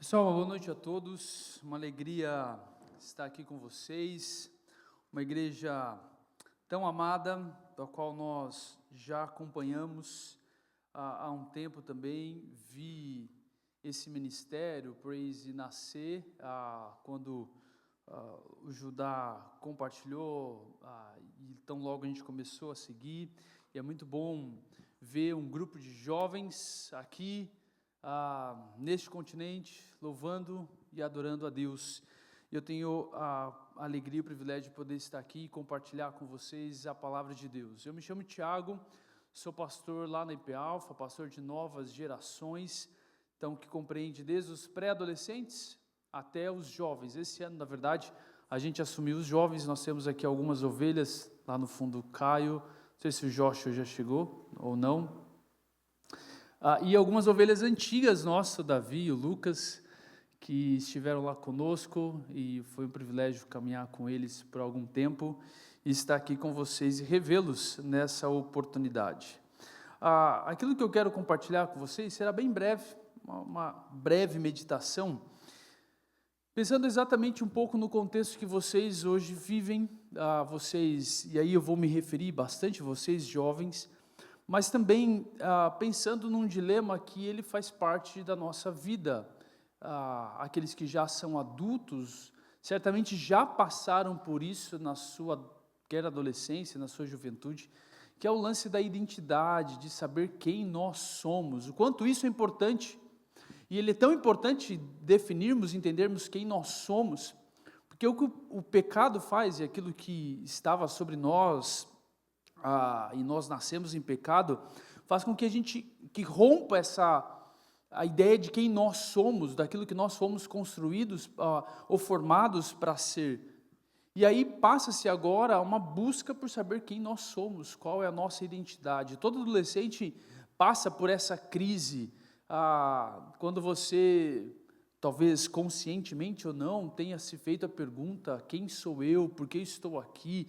Pessoal, boa noite a todos. Uma alegria estar aqui com vocês. Uma igreja tão amada, da qual nós já acompanhamos há um tempo também. Vi esse ministério, Praise, nascer quando o Judá compartilhou, e então logo a gente começou a seguir. E é muito bom ver um grupo de jovens aqui neste continente, louvando e adorando a Deus. Eu tenho a alegria e o privilégio de poder estar aqui e compartilhar com vocês a palavra de Deus. Eu me chamo Tiago, sou pastor lá na IP Alpha, pastor de novas gerações, então que compreende desde os pré-adolescentes até os jovens. Esse ano, na verdade, a gente assumiu os jovens. Nós temos aqui algumas ovelhas, lá no fundo o Caio, não sei se o Joshua já chegou ou não, e algumas ovelhas antigas nossas, o Davi e o Lucas, que estiveram lá conosco, e foi um privilégio caminhar com eles por algum tempo, e estar aqui com vocês e revê-los nessa oportunidade. Aquilo que eu quero compartilhar com vocês será bem breve, uma breve meditação, pensando exatamente um pouco no contexto que vocês hoje vivem, e aí eu vou me referir bastante a vocês jovens, mas também pensando num dilema que ele faz parte da nossa vida. Aqueles que já são adultos, certamente já passaram por isso na sua quer adolescência, na sua juventude, que é o lance da identidade, de saber quem nós somos, o quanto isso é importante, e ele é tão importante definirmos, entendermos quem nós somos, porque o que o pecado faz, e aquilo que estava sobre nós, e nós nascemos em pecado, faz com que a gente rompa a ideia de quem nós somos, daquilo que nós fomos construídos ou formados para ser. E aí passa-se agora uma busca por saber quem nós somos, qual é a nossa identidade. Todo adolescente passa por essa crise, quando você, talvez conscientemente ou não, tenha se feito a pergunta: quem sou eu, por que estou aqui?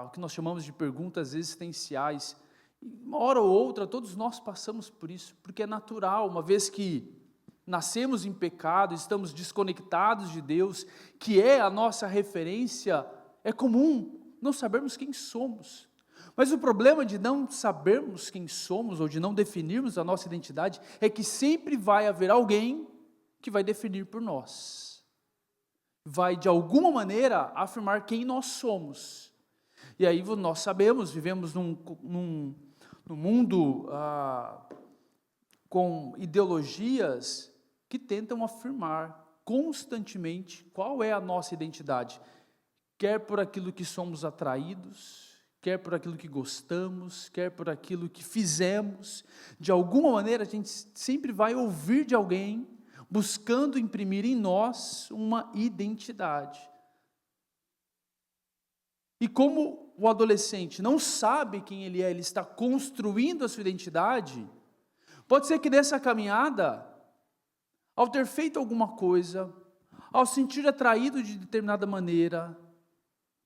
O que nós chamamos de perguntas existenciais. Uma hora ou outra, todos nós passamos por isso, porque é natural, uma vez que nascemos em pecado, estamos desconectados de Deus, que é a nossa referência, é comum não sabermos quem somos. Mas o problema de não sabermos quem somos, ou de não definirmos a nossa identidade, é que sempre vai haver alguém que vai definir por nós, vai de alguma maneira afirmar quem nós somos. E aí nós sabemos, vivemos num mundo com ideologias que tentam afirmar constantemente qual é a nossa identidade, quer por aquilo que somos atraídos, quer por aquilo que gostamos, quer por aquilo que fizemos. De alguma maneira a gente sempre vai ouvir de alguém buscando imprimir em nós uma identidade. E como o adolescente não sabe quem ele é, ele está construindo a sua identidade, pode ser que nessa caminhada, ao ter feito alguma coisa, ao sentir atraído de determinada maneira,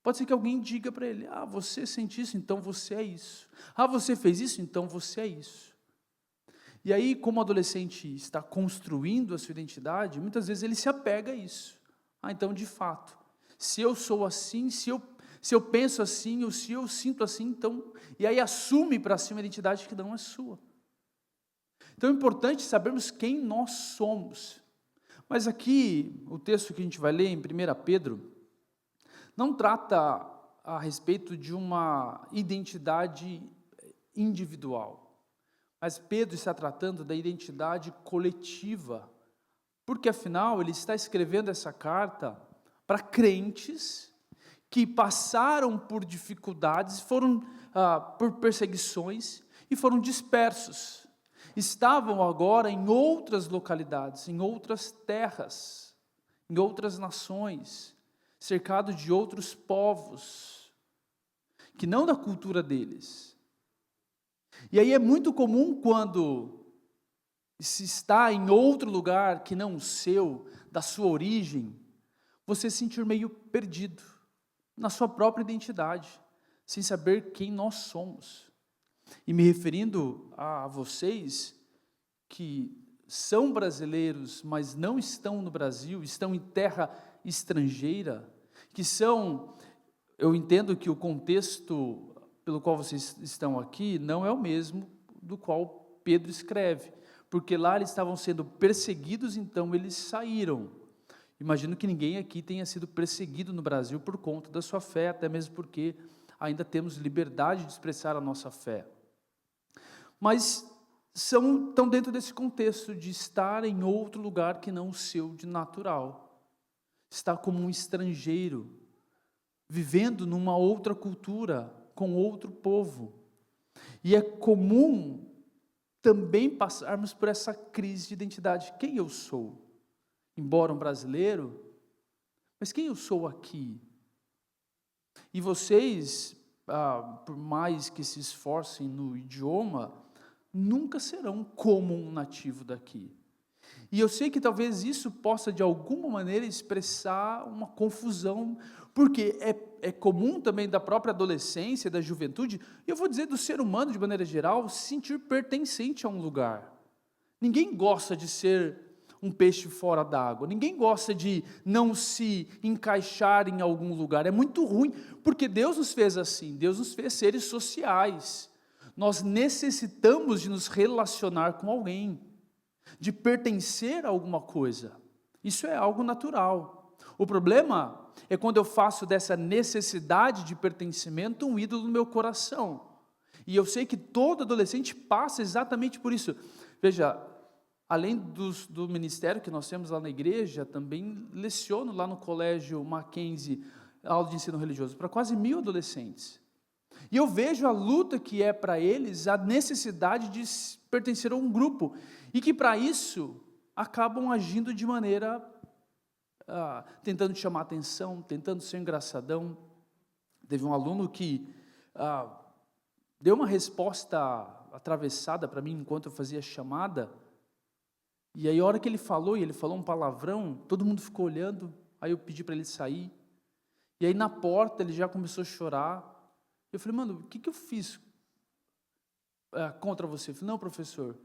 pode ser que alguém diga para ele: você sente isso, então você é isso. Você fez isso, então você é isso. E aí, como o adolescente está construindo a sua identidade, muitas vezes ele se apega a isso. Então, de fato, se eu sou assim, se eu penso assim, ou se eu sinto assim, então, e aí assume para si uma identidade que não é sua. Então é importante sabermos quem nós somos. Mas aqui, o texto que a gente vai ler em 1 Pedro, não trata a respeito de uma identidade individual, mas Pedro está tratando da identidade coletiva, porque afinal ele está escrevendo essa carta para crentes que passaram por dificuldades, foram por perseguições e foram dispersos. Estavam agora em outras localidades, em outras terras, em outras nações, cercados de outros povos, que não da cultura deles. E aí é muito comum quando se está em outro lugar que não o seu, da sua origem, você se sentir meio perdido na sua própria identidade, sem saber quem nós somos. E me referindo a vocês que são brasileiros, mas não estão no Brasil, estão em terra estrangeira, que são, eu entendo que o contexto pelo qual vocês estão aqui não é o mesmo do qual Pedro escreve, porque lá eles estavam sendo perseguidos, então eles saíram. Imagino que ninguém aqui tenha sido perseguido no Brasil por conta da sua fé, até mesmo porque ainda temos liberdade de expressar a nossa fé. Mas estão dentro desse contexto de estar em outro lugar que não o seu de natural. Estar como um estrangeiro, vivendo numa outra cultura, com outro povo. E é comum também passarmos por essa crise de identidade. Quem eu sou? Embora um brasileiro, mas quem eu sou aqui? E vocês, por mais que se esforcem no idioma, nunca serão como um nativo daqui. E eu sei que talvez isso possa de alguma maneira expressar uma confusão, porque é comum também da própria adolescência, da juventude, e eu vou dizer do ser humano de maneira geral, se sentir pertencente a um lugar. Ninguém gosta de ser um peixe fora d'água, ninguém gosta de não se encaixar em algum lugar, é muito ruim, porque Deus nos fez assim, Deus nos fez seres sociais, nós necessitamos de nos relacionar com alguém, de pertencer a alguma coisa, isso é algo natural. O problema é quando eu faço dessa necessidade de pertencimento um ídolo no meu coração, e eu sei que todo adolescente passa exatamente por isso. Veja, além do ministério que nós temos lá na igreja, também leciono lá no colégio Mackenzie, aula de ensino religioso, para quase 1000 adolescentes. E eu vejo a luta que é para eles, a necessidade de pertencer a um grupo, e que para isso acabam agindo de maneira, tentando chamar atenção, tentando ser engraçadão. Teve um aluno que deu uma resposta atravessada para mim enquanto eu fazia a chamada, e aí a hora que ele falou, e ele falou um palavrão, todo mundo ficou olhando, aí eu pedi para ele sair, e aí na porta ele já começou a chorar. Eu falei, mano, o que eu fiz contra você? Eu falei, não, professor,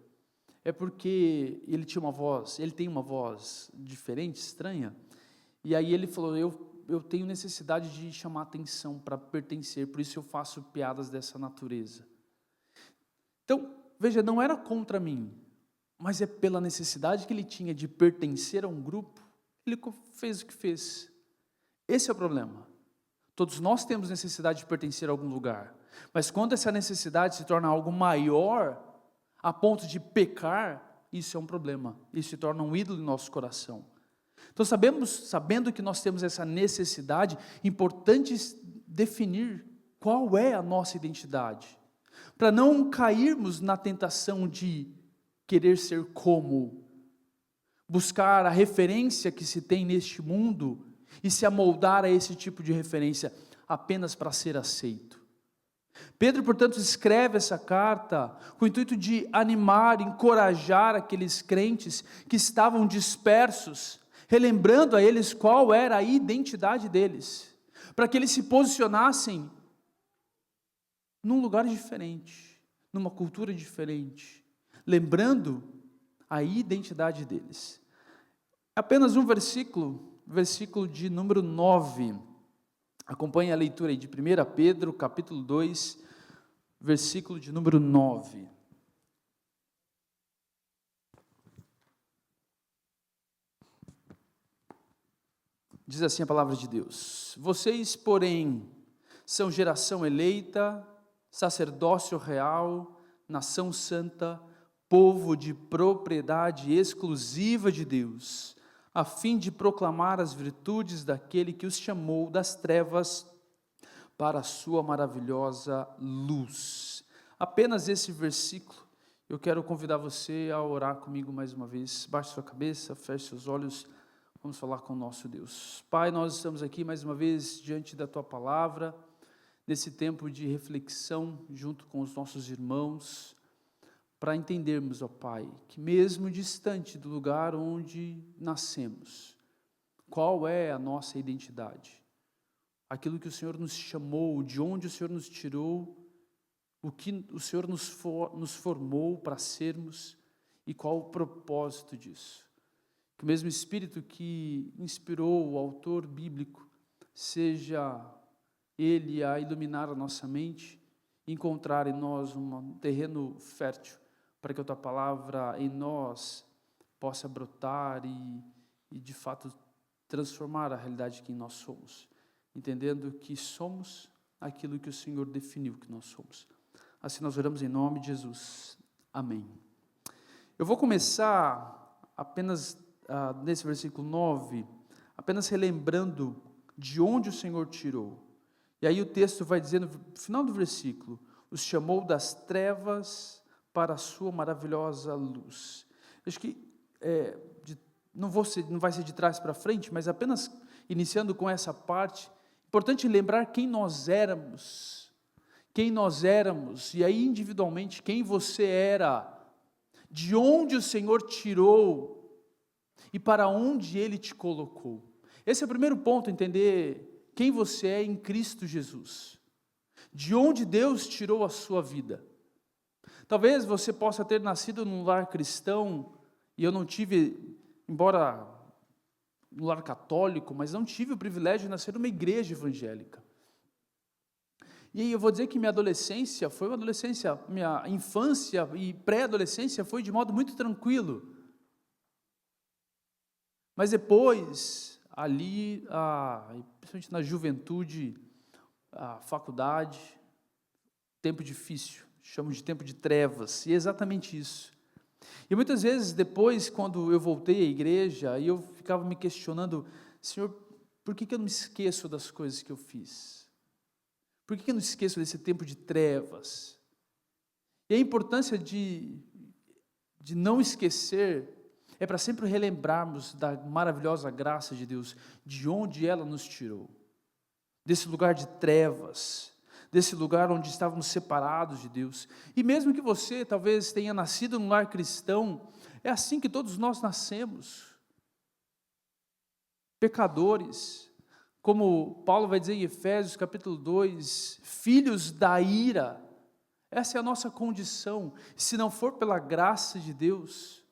é porque ele tem uma voz diferente, estranha, e aí ele falou, eu tenho necessidade de chamar atenção para pertencer, por isso eu faço piadas dessa natureza. Então, veja, não era contra mim, mas é pela necessidade que ele tinha de pertencer a um grupo, ele fez o que fez. Esse é o problema. Todos nós temos necessidade de pertencer a algum lugar, mas quando essa necessidade se torna algo maior, a ponto de pecar, isso é um problema, isso se torna um ídolo em nosso coração. Então sabendo que nós temos essa necessidade, importante definir qual é a nossa identidade, para não cairmos na tentação de querer ser como, buscar a referência que se tem neste mundo, e se amoldar a esse tipo de referência, apenas para ser aceito. Pedro, portanto, escreve essa carta com o intuito de animar, encorajar aqueles crentes que estavam dispersos, relembrando a eles qual era a identidade deles, para que eles se posicionassem num lugar diferente, numa cultura diferente, lembrando a identidade deles. Apenas um versículo de número 9, acompanhe a leitura aí de 1 Pedro, capítulo 2, versículo de número 9. Diz assim a palavra de Deus: vocês, porém, são geração eleita, sacerdócio real, nação santa, povo de propriedade exclusiva de Deus, a fim de proclamar as virtudes daquele que os chamou das trevas para a sua maravilhosa luz. Apenas esse versículo, eu quero convidar você a orar comigo mais uma vez. Baixe sua cabeça, feche seus olhos, vamos falar com o nosso Deus. Pai, nós estamos aqui mais uma vez diante da Tua Palavra, nesse tempo de reflexão junto com os nossos irmãos, para entendermos, ó Pai, que mesmo distante do lugar onde nascemos, qual é a nossa identidade, aquilo que o Senhor nos chamou, de onde o Senhor nos tirou, o que o Senhor nos formou para sermos, E qual o propósito disso? Que o mesmo Espírito que inspirou o autor bíblico, seja ele a iluminar a nossa mente, encontrar em nós um terreno fértil, para que a tua palavra em nós possa brotar e de fato transformar a realidade que nós somos, entendendo que somos aquilo que o Senhor definiu que nós somos. Assim nós oramos em nome de Jesus. Amém. Eu vou começar apenas nesse versículo 9, apenas relembrando de onde o Senhor tirou. E aí o texto vai dizer no final do versículo: os chamou das trevas para a sua maravilhosa luz. Acho que não vai ser de trás para frente, mas apenas iniciando com essa parte, importante lembrar quem nós éramos, e aí individualmente quem você era, de onde o Senhor tirou e para onde Ele te colocou. Esse é o primeiro ponto, entender quem você é em Cristo Jesus, de onde Deus tirou a sua vida. Talvez você possa ter nascido num lar cristão, e eu não tive, embora no lar católico, mas não tive o privilégio de nascer numa igreja evangélica. E aí eu vou dizer que minha adolescência foi uma adolescência, minha infância e pré-adolescência foi de modo muito tranquilo. Mas depois, ali, principalmente na juventude, a faculdade, tempo difícil, chamamos de tempo de trevas, e é exatamente isso. E muitas vezes depois, quando eu voltei à igreja, eu ficava me questionando: Senhor, por que eu não me esqueço das coisas que eu fiz? Por que eu não esqueço desse tempo de trevas? E a importância de não esquecer é para sempre relembrarmos da maravilhosa graça de Deus, de onde ela nos tirou, desse lugar de trevas, desse lugar onde estávamos separados de Deus. E mesmo que você talvez tenha nascido num lar cristão, é assim que todos nós nascemos, pecadores, como Paulo vai dizer em Efésios capítulo 2, filhos da ira. Essa é a nossa condição. Se não for pela graça de Deus,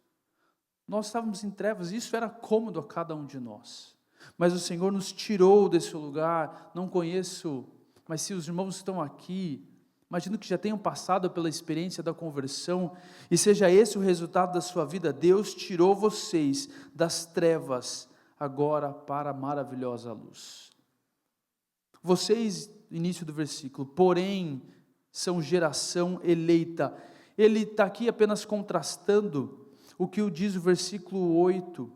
nós estávamos em trevas, e isso era cômodo a cada um de nós. Mas o Senhor nos tirou desse lugar. Não conheço, mas se os irmãos estão aqui, imagino que já tenham passado pela experiência da conversão, e seja esse o resultado da sua vida. Deus tirou vocês das trevas agora para a maravilhosa luz. Vocês, início do versículo, porém, são geração eleita. Ele está aqui apenas contrastando o que diz o versículo 8,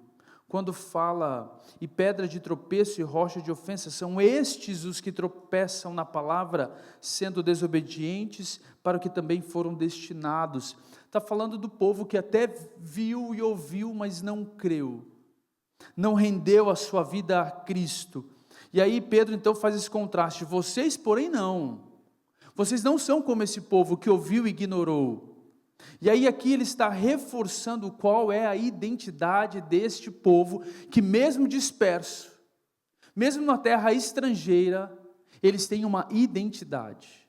quando fala: e pedra de tropeço e rocha de ofensa, são estes os que tropeçam na palavra, sendo desobedientes para o que também foram destinados. Está falando do povo que até viu e ouviu, mas não creu, não rendeu a sua vida a Cristo. E aí Pedro então faz esse contraste: vocês porém não, vocês não são como esse povo que ouviu e ignorou. E aí aqui ele está reforçando qual é a identidade deste povo, que mesmo disperso, mesmo na terra estrangeira, eles têm uma identidade.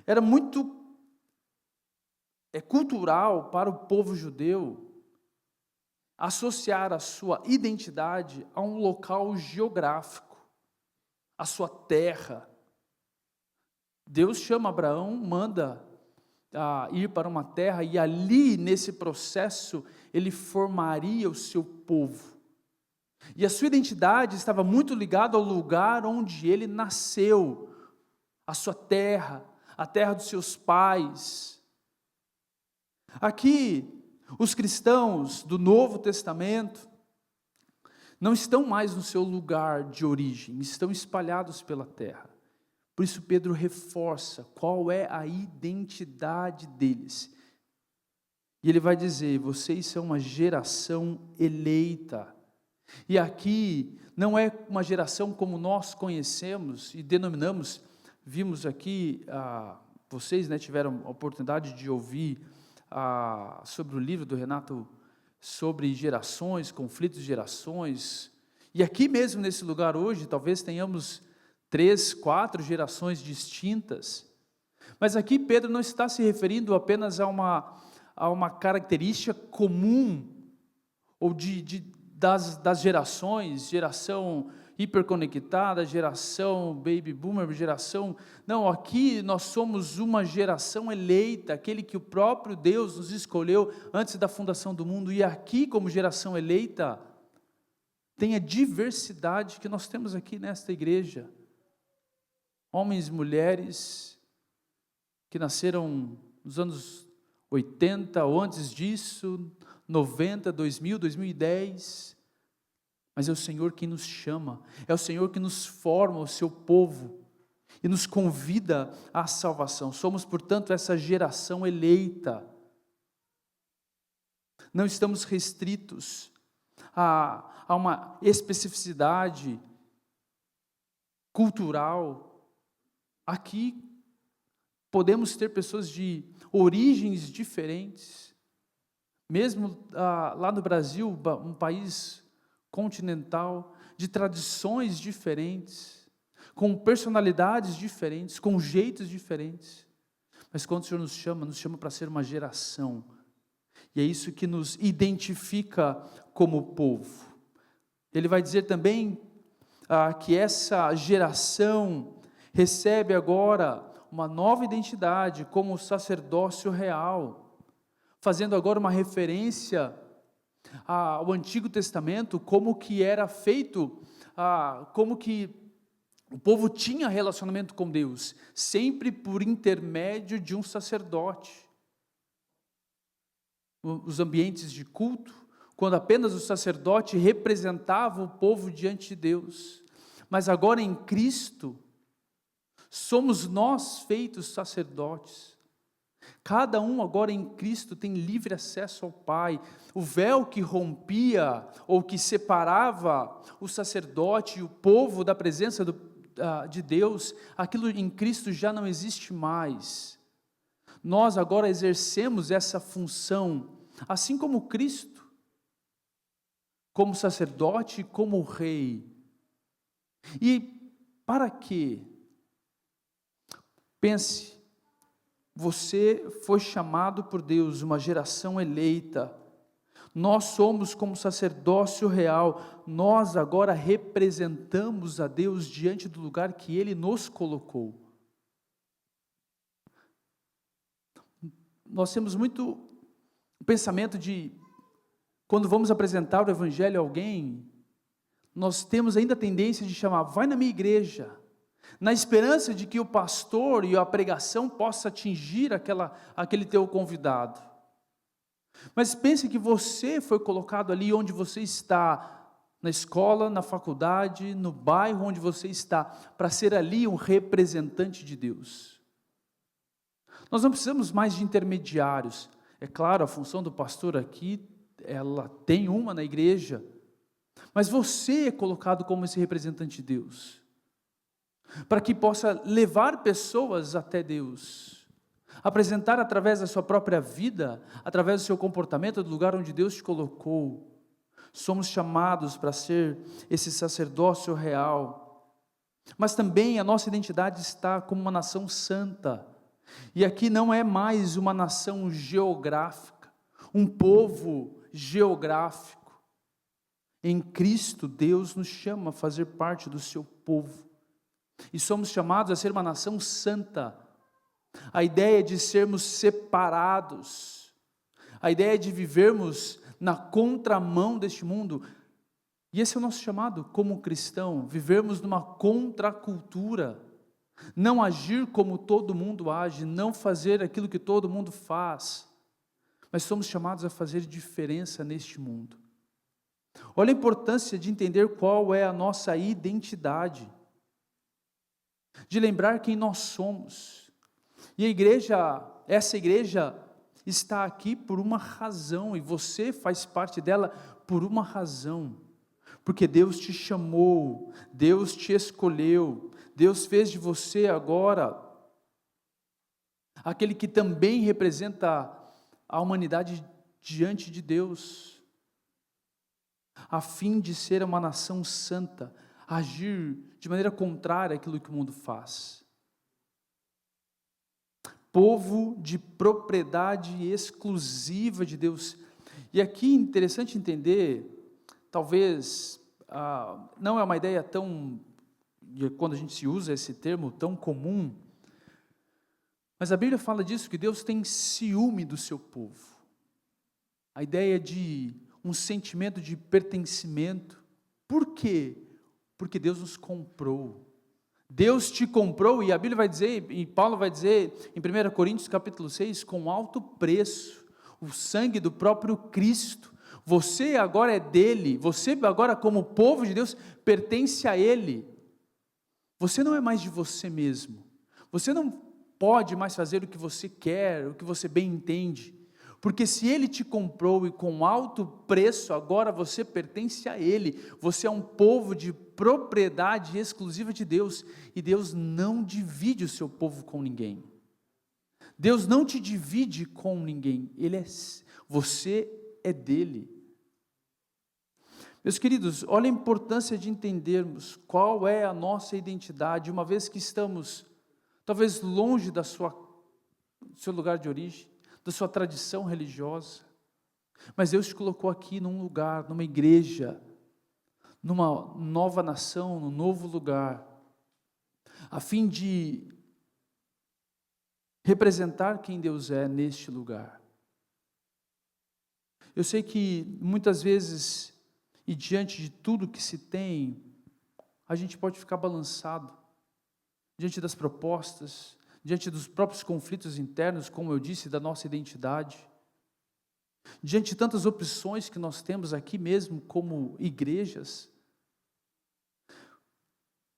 Era muito cultural para o povo judeu associar a sua identidade a um local geográfico, a sua terra. Deus chama Abraão, manda ir para uma terra, e ali nesse processo ele formaria o seu povo, e a sua identidade estava muito ligada ao lugar onde ele nasceu, a sua terra, a terra dos seus pais. Aqui os cristãos do Novo Testamento não estão mais no seu lugar de origem, estão espalhados pela terra. Por isso Pedro reforça qual é a identidade deles. E ele vai dizer: vocês são uma geração eleita. E aqui não é uma geração como nós conhecemos e denominamos. Vimos aqui, vocês tiveram a oportunidade de ouvir sobre o livro do Renato, sobre gerações, conflitos de gerações. E aqui mesmo nesse lugar hoje, talvez tenhamos 3, 4 gerações distintas, mas aqui Pedro não está se referindo apenas a a uma característica comum, ou das gerações, geração hiperconectada, geração baby boomer, geração... Não, aqui nós somos uma geração eleita, aquele que o próprio Deus nos escolheu antes da fundação do mundo, e aqui como geração eleita, tem a diversidade que nós temos aqui nesta igreja. Homens e mulheres que nasceram nos anos 80 ou antes disso, 90, 2000, 2010, mas é o Senhor quem nos chama, é o Senhor que nos forma, o seu povo, e nos convida à salvação. Somos, portanto, essa geração eleita. Não estamos restritos a uma especificidade cultural. Aqui podemos ter pessoas de origens diferentes, mesmo lá no Brasil, um país continental, de tradições diferentes, com personalidades diferentes, com jeitos diferentes, mas quando o Senhor nos chama para ser uma geração, e é isso que nos identifica como povo. Ele vai dizer também que essa geração recebe agora uma nova identidade como sacerdócio real, fazendo agora uma referência ao Antigo Testamento, como que era feito, como que o povo tinha relacionamento com Deus, sempre por intermédio de um sacerdote. Os ambientes de culto, quando apenas o sacerdote representava o povo diante de Deus, mas agora em Cristo, somos nós feitos sacerdotes. Cada um agora em Cristo tem livre acesso ao Pai. O véu que rompia ou que separava o sacerdote e o povo da presença de Deus, aquilo em Cristo já não existe mais. Nós agora exercemos essa função, assim como Cristo, como sacerdote e como rei. E para quê? Pense, você foi chamado por Deus, uma geração eleita. Nós somos como sacerdócio real. Nós agora representamos a Deus diante do lugar que Ele nos colocou. Nós temos muito o pensamento de, quando vamos apresentar o Evangelho a alguém, nós temos ainda a tendência de chamar, vai na minha igreja, na esperança de que o pastor e a pregação possa atingir aquele teu convidado. Mas pense que você foi colocado ali onde você está, na escola, na faculdade, no bairro onde você está, para ser ali um representante de Deus. Nós não precisamos mais de intermediários. É claro, a função do pastor aqui, ela tem uma na igreja, mas você é colocado como esse representante de Deus, para que possa levar pessoas até Deus, apresentar através da sua própria vida, através do seu comportamento, do lugar onde Deus te colocou. Somos chamados para ser esse sacerdócio real, mas também a nossa identidade está como uma nação santa, e aqui não é mais uma nação geográfica, um povo geográfico. Em Cristo, Deus nos chama a fazer parte do seu povo, e somos chamados a ser uma nação santa. A ideia de sermos separados, a ideia de vivermos na contramão deste mundo, e esse é o nosso chamado como cristão, vivermos numa contracultura, não agir como todo mundo age, não fazer aquilo que todo mundo faz, mas somos chamados a fazer diferença neste mundo. Olha a importância de entender qual é a nossa identidade, de lembrar quem nós somos. E essa igreja está aqui por uma razão, e você faz parte dela por uma razão, porque Deus te chamou, Deus te escolheu, Deus fez de você agora aquele que também representa a humanidade diante de Deus, a fim de ser uma nação santa, agir de maneira contrária àquilo que o mundo faz. povo de propriedade exclusiva de Deus. E aqui é interessante entender, talvez, não é uma ideia tão, quando a gente se usa esse termo, tão comum, mas a Bíblia fala disso, que Deus tem ciúme do seu povo. A ideia de um sentimento de pertencimento. Por quê? Porque Deus nos comprou. Deus te comprou, e a Bíblia vai dizer, e Paulo vai dizer em 1 Coríntios capítulo 6, com alto preço, o sangue do próprio Cristo. Você agora é dele, você agora como povo de Deus pertence a Ele. Você não é mais de você mesmo. Você não pode mais fazer o que você quer, o que você bem entende. Porque se Ele te comprou e com alto preço, agora você pertence a Ele. Você é um povo de propriedade exclusiva de Deus. E Deus não divide o seu povo com ninguém. Deus não te divide com ninguém. Você é dele. Meus queridos, olha a importância de entendermos qual é a nossa identidade, uma vez que estamos, talvez longe do seu lugar de origem, da sua tradição religiosa, mas Deus te colocou aqui num lugar, numa igreja, numa nova nação, num novo lugar, a fim de representar quem Deus é neste lugar. Eu sei que muitas vezes, e diante de tudo que se tem, a gente pode ficar balançado, diante das propostas, diante dos próprios conflitos internos, como eu disse, da nossa identidade, diante de tantas opções que nós temos aqui mesmo como igrejas.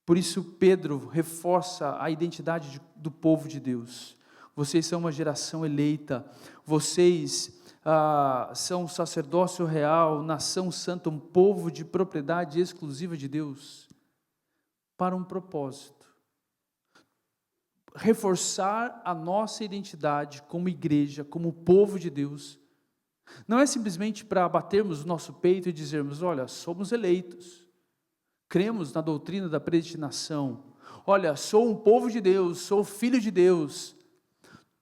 Por isso Pedro reforça a identidade do povo de Deus. Vocês são uma geração eleita, vocês são sacerdócio real, nação santa, um povo de propriedade exclusiva de Deus, para um propósito. Reforçar a nossa identidade como igreja, como povo de Deus, não é simplesmente para batermos o nosso peito e dizermos, olha, somos eleitos, cremos na doutrina da predestinação, olha, sou um povo de Deus, sou filho de Deus.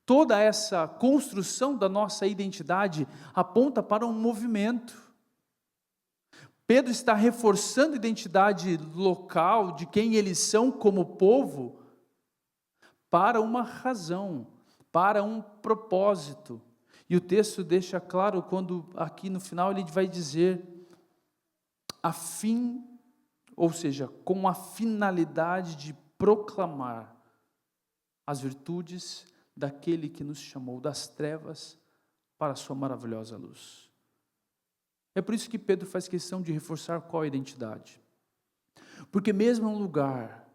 Toda essa construção da nossa identidade aponta para um movimento. Pedro está reforçando a identidade local de quem eles são como povo, para uma razão, para um propósito. E o texto deixa claro quando aqui no final ele vai dizer, ou seja, com a finalidade de proclamar as virtudes daquele que nos chamou das trevas para a sua maravilhosa luz. É por isso que Pedro faz questão de reforçar qual a identidade. Porque mesmo em um lugar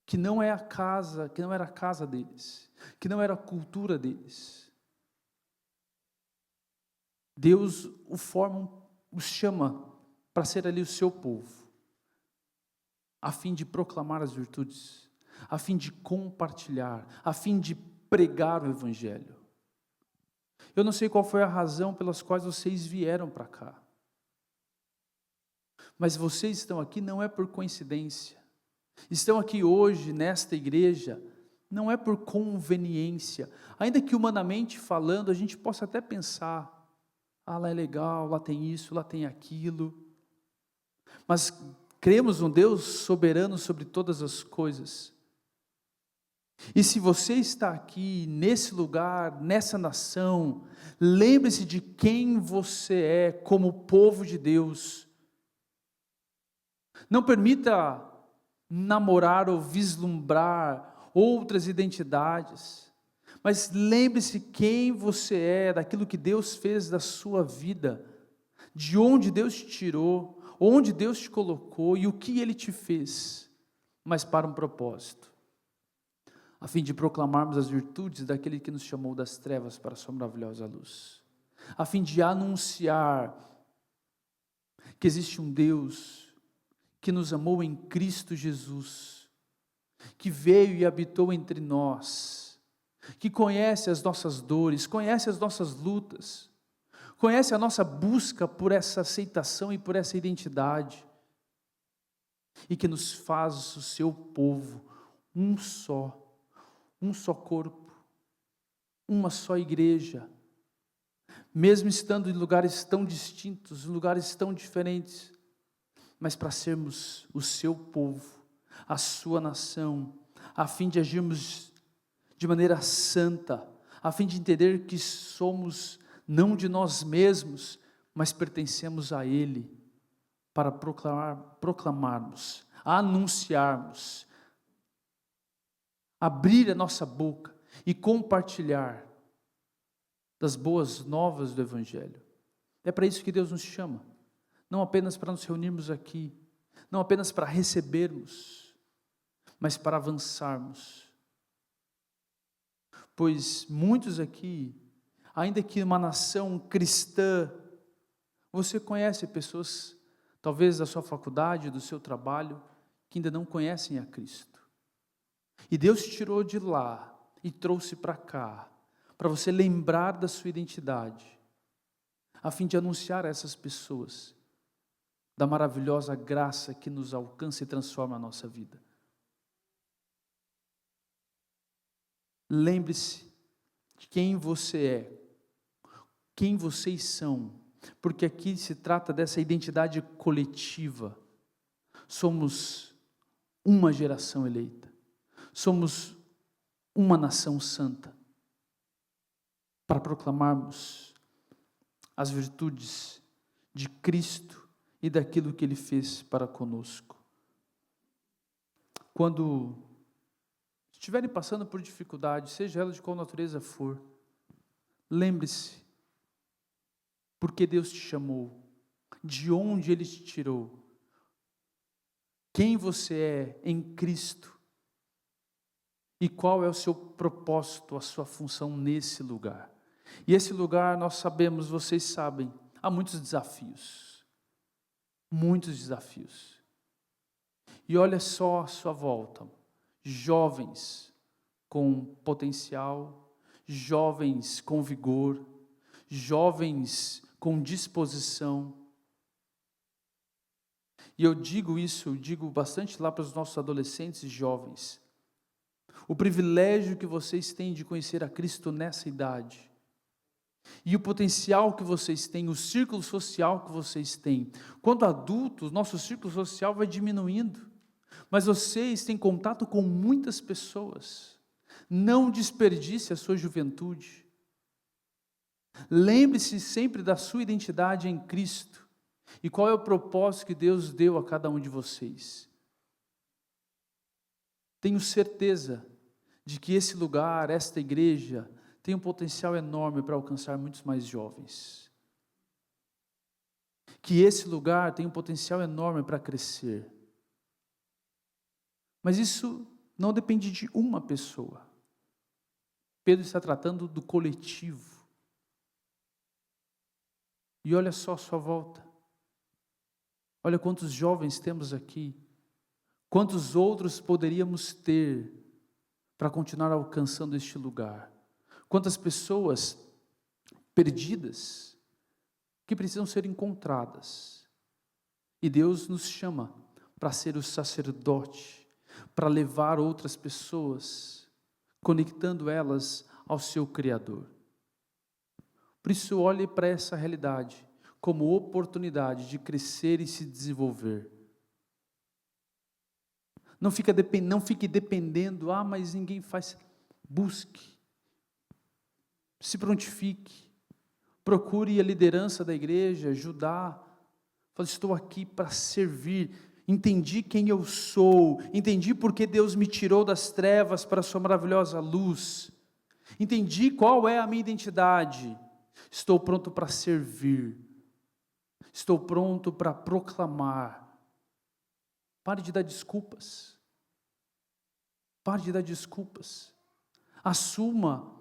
que não é a casa, que não era a casa deles, que não era a cultura deles, Deus os chama para ser ali o seu povo, a fim de proclamar as virtudes, a fim de compartilhar, a fim de pregar o Evangelho. Eu não sei qual foi a razão pelas quais vocês vieram para cá, mas vocês estão aqui não é por coincidência, estão aqui hoje nesta igreja, não é por conveniência, ainda que humanamente falando a gente possa até pensar, lá é legal, lá tem isso, lá tem aquilo, mas cremos um Deus soberano sobre todas as coisas. E se você está aqui, nesse lugar, nessa nação, lembre-se de quem você é como povo de Deus. Não permita namorar ou vislumbrar outras identidades, mas lembre-se quem você é, daquilo que Deus fez da sua vida, de onde Deus te tirou, onde Deus te colocou e o que Ele te fez, mas para um propósito, a fim de proclamarmos as virtudes daquele que nos chamou das trevas para a sua maravilhosa luz, a fim de anunciar que existe um Deus que nos amou em Cristo Jesus, que veio e habitou entre nós, que conhece as nossas dores, conhece as nossas lutas, conhece a nossa busca por essa aceitação e por essa identidade, e que nos faz o seu povo, um só corpo, uma só igreja, mesmo estando em lugares tão distintos, em lugares tão diferentes, mas para sermos o seu povo, a sua nação, a fim de agirmos de maneira santa, a fim de entender que somos não de nós mesmos, mas pertencemos a Ele, para proclamarmos, anunciarmos, abrir a nossa boca e compartilhar das boas novas do Evangelho. É para isso que Deus nos chama, não apenas para nos reunirmos aqui, não apenas para recebermos, mas para avançarmos. Pois muitos aqui, ainda que uma nação cristã, você conhece pessoas, talvez da sua faculdade, do seu trabalho, que ainda não conhecem a Cristo. E Deus te tirou de lá e trouxe para cá, para você lembrar da sua identidade, a fim de anunciar a essas pessoas da maravilhosa graça que nos alcança e transforma a nossa vida. Lembre-se de quem você é, quem vocês são, porque aqui se trata dessa identidade coletiva. Somos uma geração eleita, somos uma nação santa, para proclamarmos as virtudes de Cristo e daquilo que Ele fez para conosco. Quando estiverem passando por dificuldade, seja ela de qual natureza for, lembre-se, porque Deus te chamou, de onde Ele te tirou, quem você é em Cristo, e qual é o seu propósito, a sua função nesse lugar. E esse lugar, nós sabemos, vocês sabem, há muitos desafios. Muitos desafios. E olha só à sua volta, jovens com potencial, jovens com vigor, jovens com disposição. E eu digo bastante lá para os nossos adolescentes e jovens, o privilégio que vocês têm de conhecer a Cristo nessa idade, e o potencial que vocês têm, o círculo social que vocês têm. Quando adultos, nosso círculo social vai diminuindo, mas vocês têm contato com muitas pessoas. Não desperdice a sua juventude. Lembre-se sempre da sua identidade em Cristo, e qual é o propósito que Deus deu a cada um de vocês. Tenho certeza de que esse lugar, esta igreja, tem um potencial enorme para alcançar muitos mais jovens. Que esse lugar tem um potencial enorme para crescer. Mas isso não depende de uma pessoa. Pedro está tratando do coletivo. E olha só a sua volta. Olha quantos jovens temos aqui. Quantos outros poderíamos ter para continuar alcançando este lugar? Quantas pessoas perdidas que precisam ser encontradas. E Deus nos chama para ser o sacerdote, para levar outras pessoas, conectando elas ao seu Criador. Por isso, olhe para essa realidade como oportunidade de crescer e se desenvolver. Não fique dependendo, mas ninguém faz. Busque, se prontifique, procure a liderança da igreja, ajudar. Fale, estou aqui para servir. Entendi quem eu sou, entendi porque Deus me tirou das trevas para a sua maravilhosa luz. Entendi qual é a minha identidade. Estou pronto para servir. Estou pronto para proclamar. Pare de dar desculpas. Pare de dar desculpas. Assuma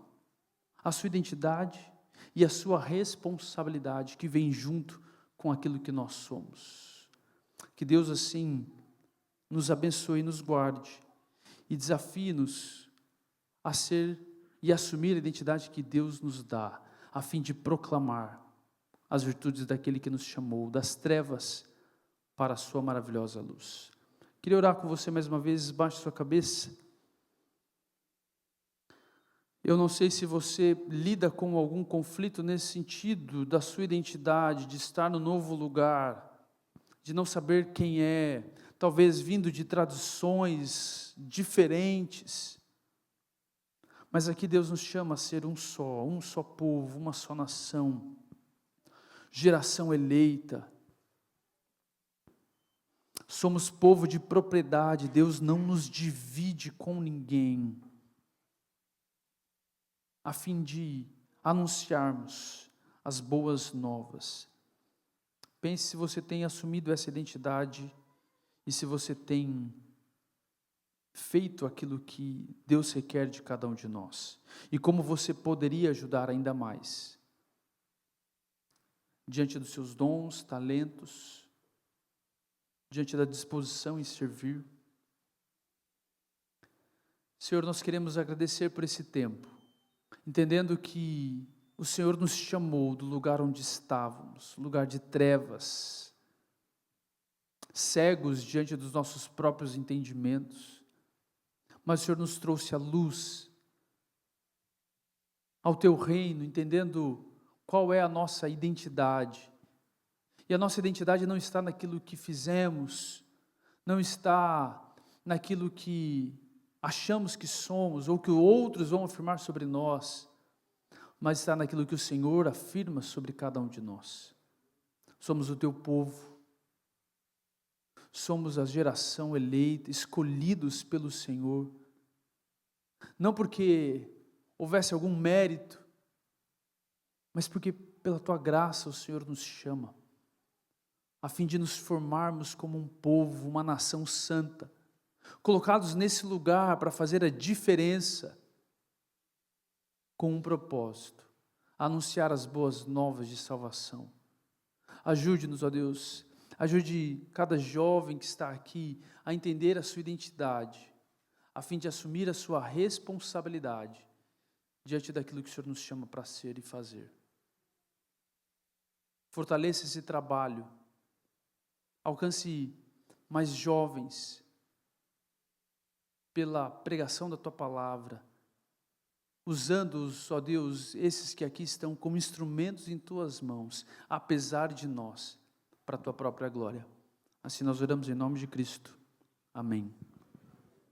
a sua identidade e a sua responsabilidade que vem junto com aquilo que nós somos. Que Deus assim nos abençoe e nos guarde e desafie-nos a ser e assumir a identidade que Deus nos dá, a fim de proclamar as virtudes daquele que nos chamou das trevas para a sua maravilhosa luz. Queria orar com você mais uma vez, baixe sua cabeça. Eu não sei se você lida com algum conflito nesse sentido, da sua identidade, de estar no novo lugar, de não saber quem é, talvez vindo de tradições diferentes. Mas aqui Deus nos chama a ser um só povo, uma só nação, geração eleita. Somos povo de propriedade, Deus não nos divide com ninguém, a fim de anunciarmos as boas novas. Pense se você tem assumido essa identidade e se você tem feito aquilo que Deus requer de cada um de nós. E como você poderia ajudar ainda mais, diante dos seus dons, talentos, diante da disposição em servir. Senhor, nós queremos agradecer por esse tempo, entendendo que o Senhor nos chamou do lugar onde estávamos, lugar de trevas, cegos diante dos nossos próprios entendimentos, mas o Senhor nos trouxe a luz ao Teu reino, entendendo qual é a nossa identidade. E a nossa identidade não está naquilo que fizemos, não está naquilo que achamos que somos, ou que outros vão afirmar sobre nós, mas está naquilo que o Senhor afirma sobre cada um de nós. Somos o Teu povo, somos a geração eleita, escolhidos pelo Senhor, não porque houvesse algum mérito, mas porque pela Tua graça o Senhor nos chama, a fim de nos formarmos como um povo, uma nação santa, colocados nesse lugar para fazer a diferença, com um propósito, anunciar as boas novas de salvação. Ajude-nos, ó Deus, ajude cada jovem que está aqui a entender a sua identidade, a fim de assumir a sua responsabilidade diante daquilo que o Senhor nos chama para ser e fazer. Fortaleça esse trabalho, alcance mais jovens pela pregação da Tua palavra, usando-os, ó Deus, esses que aqui estão como instrumentos em Tuas mãos, apesar de nós, para a Tua própria glória. Assim nós oramos em nome de Cristo. Amém.